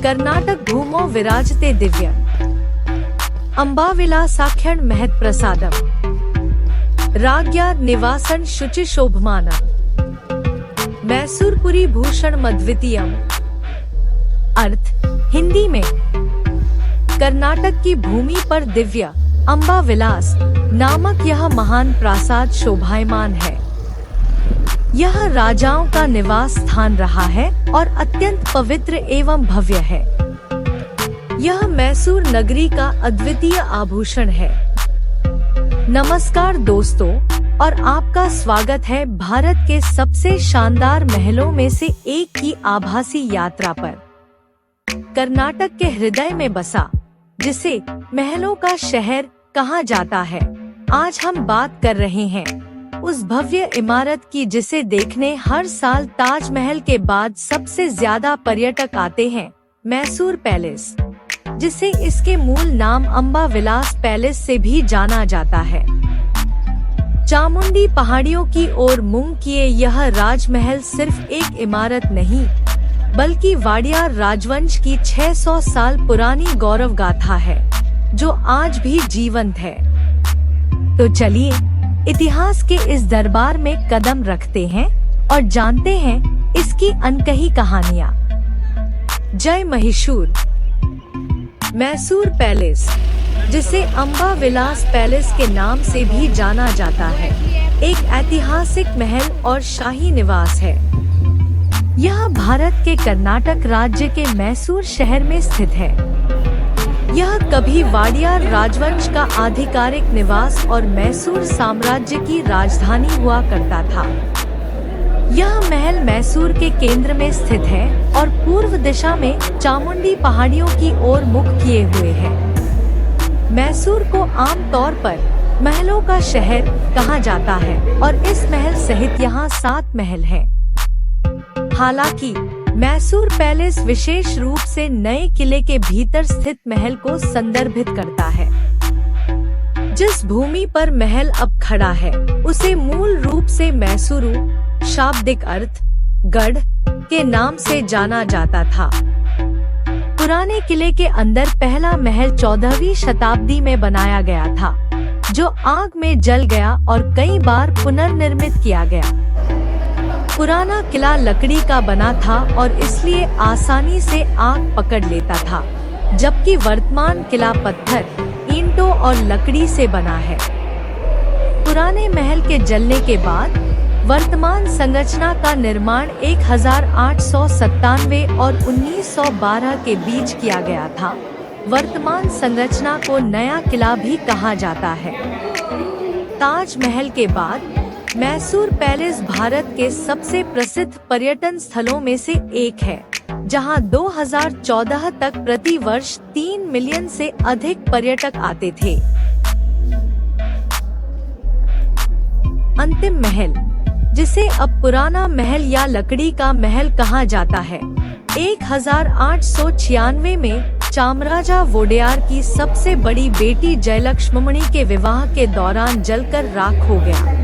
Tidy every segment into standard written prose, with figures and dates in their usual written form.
कर्नाटक भूमौ विराजते दिव्य अंबाविलासाख्यं महत्प्रसादम् राज्ञा निवासं शुचिशोभमानम् मैसूरपुरी भूषण अद्वितीयम्। अर्थ हिंदी में, कर्नाटक की भूमि पर दिव्य अंबाविलास नामक यह महान प्रासाद शोभायमान है। यह राजाओं का निवास स्थान रहा है और अत्यंत पवित्र एवं भव्य है। यह मैसूर नगरी का अद्वितीय आभूषण है। नमस्कार दोस्तों, और आपका स्वागत है भारत के सबसे शानदार महलों में से एक की आभासी यात्रा पर। कर्नाटक के हृदय में बसा, जिसे महलों का शहर कहा जाता है, आज हम बात कर रहे हैं उस भव्य इमारत की जिसे देखने हर साल ताजमहल के बाद सबसे ज्यादा पर्यटक आते हैं, मैसूर पैलेस, जिसे इसके मूल नाम अंबाविलास पैलेस से भी जाना जाता है। चामुंडी पहाड़ियों की ओर मुंह किए यह राजमहल सिर्फ एक इमारत नहीं, बल्कि वाडियार राजवंश की 600 साल पुरानी गौरव गाथा है, जो आज भी जीवंत है। तो चलिए इतिहास के इस दरबार में कदम रखते हैं और जानते हैं इसकी अनकही कहानियाँ। जय मैसूर। मैसूर पैलेस, जिसे अंबाविलास पैलेस के नाम से भी जाना जाता है, एक ऐतिहासिक महल और शाही निवास है। यह भारत के कर्नाटक राज्य के मैसूर शहर में स्थित है। यह कभी वाडियार राजवंश का आधिकारिक निवास और मैसूर साम्राज्य की राजधानी हुआ करता था। यह महल मैसूर के केंद्र में स्थित है और पूर्व दिशा में चामुंडी पहाड़ियों की ओर मुख किए हुए है। मैसूर को आमतौर पर महलों का शहर कहा जाता है और इस महल सहित यहाँ 7 महल हैं। हालांकि मैसूर पैलेस विशेष रूप से नए किले के भीतर स्थित महल को संदर्भित करता है। जिस भूमि पर महल अब खड़ा है, उसे मूल रूप से मैसूरू, शाब्दिक अर्थ गढ़, के नाम से जाना जाता था। पुराने किले के अंदर पहला महल 14वीं शताब्दी में बनाया गया था, जो आग में जल गया और कई बार पुनर्निर्मित किया गया। पुराना किला लकड़ी का बना था और इसलिए आसानी से आग पकड़ लेता था, जबकि वर्तमान किला पत्थर, ईंटों और लकड़ी से बना है। पुराने महल के जलने के बाद वर्तमान संरचना का निर्माण 1897 और 1912 के बीच किया गया था। वर्तमान संरचना को नया किला भी कहा जाता है। ताजमहल के बाद मैसूर पैलेस भारत के सबसे प्रसिद्ध पर्यटन स्थलों में से एक है, जहां 2014 तक प्रति वर्ष 3 मिलियन से अधिक पर्यटक आते थे। अंतिम महल, जिसे अब पुराना महल या लकड़ी का महल कहा जाता है, 1896 में चामराजा वोडेयार की सबसे बड़ी बेटी जयलक्ष्मणि के विवाह के दौरान जलकर राख हो गया।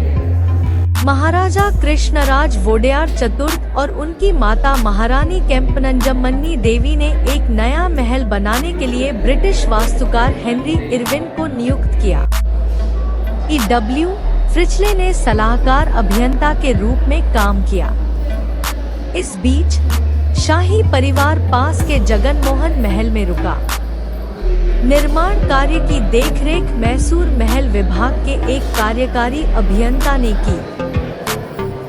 महाराजा कृष्णराज वोडेयार चतुर्थ और उनकी माता महारानी केम्पनंजमन्नी देवी ने एक नया महल बनाने के लिए ब्रिटिश वास्तुकार हेनरी इरविन को नियुक्त किया। E.W. फ्रिचले ने सलाहकार अभियंता के रूप में काम किया। इस बीच शाही परिवार पास के जगनमोहन महल में रुका। निर्माण कार्य की देखरेख मैसूर महल विभाग के एक कार्यकारी अभियंता ने की।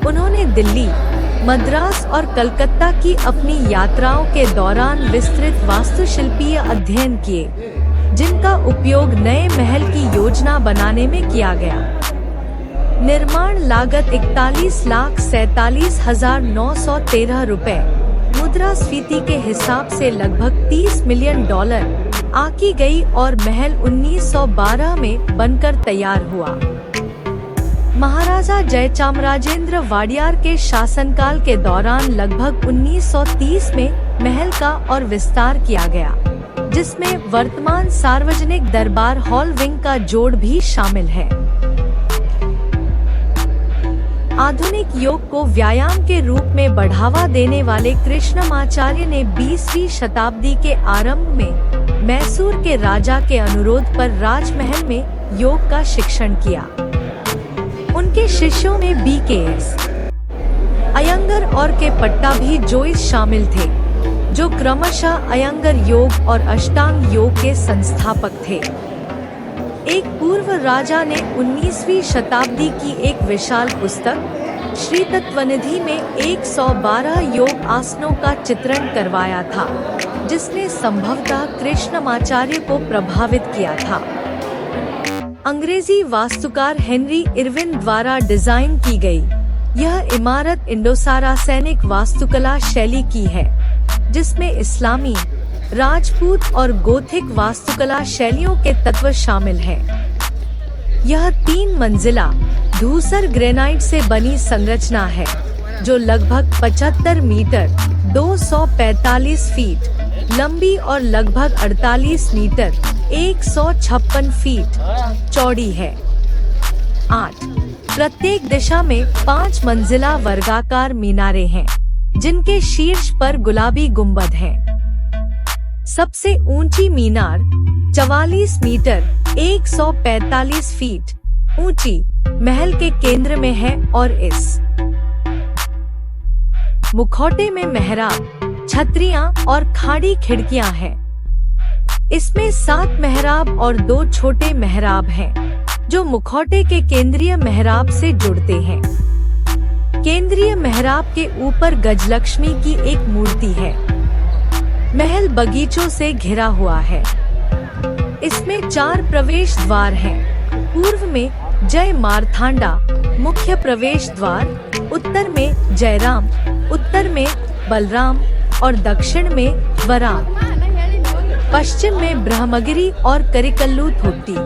उन्होंने दिल्ली, मद्रास और कलकत्ता की अपनी यात्राओं के दौरान विस्तृत वास्तुशिल्पीय अध्ययन किए, जिनका उपयोग नए महल की योजना बनाने में किया गया। निर्माण लागत 41,47,913 रुपए, मुद्रास्फीति के हिसाब से लगभग $30 मिलियन आकी गई और महल 1912 में बनकर तैयार हुआ। महाराजा जयचामराजेंद्र वाडियार के शासनकाल के दौरान लगभग 1930 में महल का और विस्तार किया गया, जिसमें वर्तमान सार्वजनिक दरबार हॉल विंग का जोड़ भी शामिल है। आधुनिक योग को व्यायाम के रूप में बढ़ावा देने वाले कृष्णमाचार्य ने 20वीं शताब्दी के आरंभ में मैसूर के राजा के अनुरोध पर राजमहल में योग का शिक्षण किया। उनके शिष्यों में BKS अयंगर और के पट्टाभी जोइस शामिल थे, जो क्रमशः अयंगर योग और अष्टांग योग के संस्थापक थे। एक पूर्व राजा ने 19वीं शताब्दी की एक विशाल पुस्तक श्री तत्वनिधि में 112 योग आसनों का चित्रण करवाया था, जिसने संभवतः कृष्णमाचार्य को प्रभावित किया था। अंग्रेजी वास्तुकार हेनरी इरविन द्वारा डिजाइन की गई यह इमारत इंडो-सारासेनिक वास्तुकला शैली की है, जिसमें इस्लामी, राजपूत और गोथिक वास्तुकला शैलियों के तत्व शामिल हैं। यह 3 मंजिला धूसर ग्रेनाइट से बनी संरचना है, जो लगभग 75 मीटर 245 फीट लंबी और लगभग 48 मीटर 156 फीट चौड़ी है। 8 प्रत्येक दिशा में 5 मंजिला वर्गाकार मीनारे हैं, जिनके शीर्ष पर गुलाबी गुंबद हैं। सबसे ऊंची मीनार 44 मीटर 145 फीट ऊंची महल के केंद्र में है और इस मुखौटे में मेहराब, छतरियां और खाड़ी खिड़कियां हैं। इसमें 7 मेहराब और 2 छोटे मेहराब हैं, जो मुखौटे के केंद्रीय मेहराब से जुड़ते हैं। केंद्रीय मेहराब के ऊपर गजलक्ष्मी की एक मूर्ति है। महल बगीचों से घिरा हुआ है। इसमें 4 प्रवेश द्वार हैं। पूर्व में जय मारथांडा मुख्य प्रवेश द्वार, उत्तर में जयराम, उत्तर में बलराम और दक्षिण में वराम, पश्चिम में ब्रह्मगिरी और करिकल्लू थोट्टी।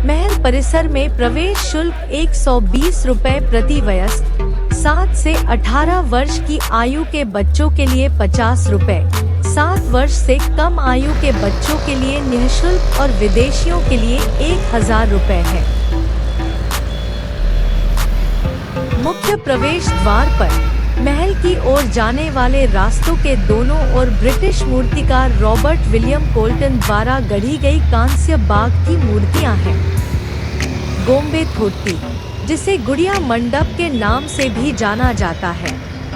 महल परिसर में प्रवेश शुल्क 120 रुपए प्रति वयस्क, 7 से 18 वर्ष की आयु के बच्चों के लिए 50 रुपए, 7 वर्ष से कम आयु के बच्चों के लिए निःशुल्क और विदेशियों के लिए 1000 रुपए है। मुख्य प्रवेश द्वार पर महल की ओर जाने वाले रास्तों के दोनों ओर ब्रिटिश मूर्तिकार रॉबर्ट विलियम कोल्टन द्वारा गढ़ी गई कांस्य बाघ की मूर्तियां हैं। गोम्बे थोट्टी, जिसे गुड़िया मंडप के नाम से भी जाना जाता है,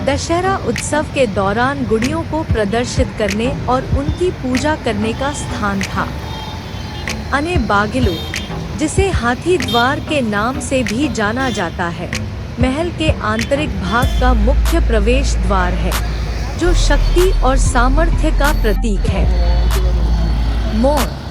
दशहरा उत्सव के दौरान गुड़ियों को प्रदर्शित करने और उनकी पूजा करने का स्थान था। अने बागिलू, जिसे हाथी द्वार के नाम से भी जाना जाता है, महल के आंतरिक भाग का मुख्य प्रवेश द्वार है, जो शक्ति और सामर्थ्य का प्रतीक है। मोर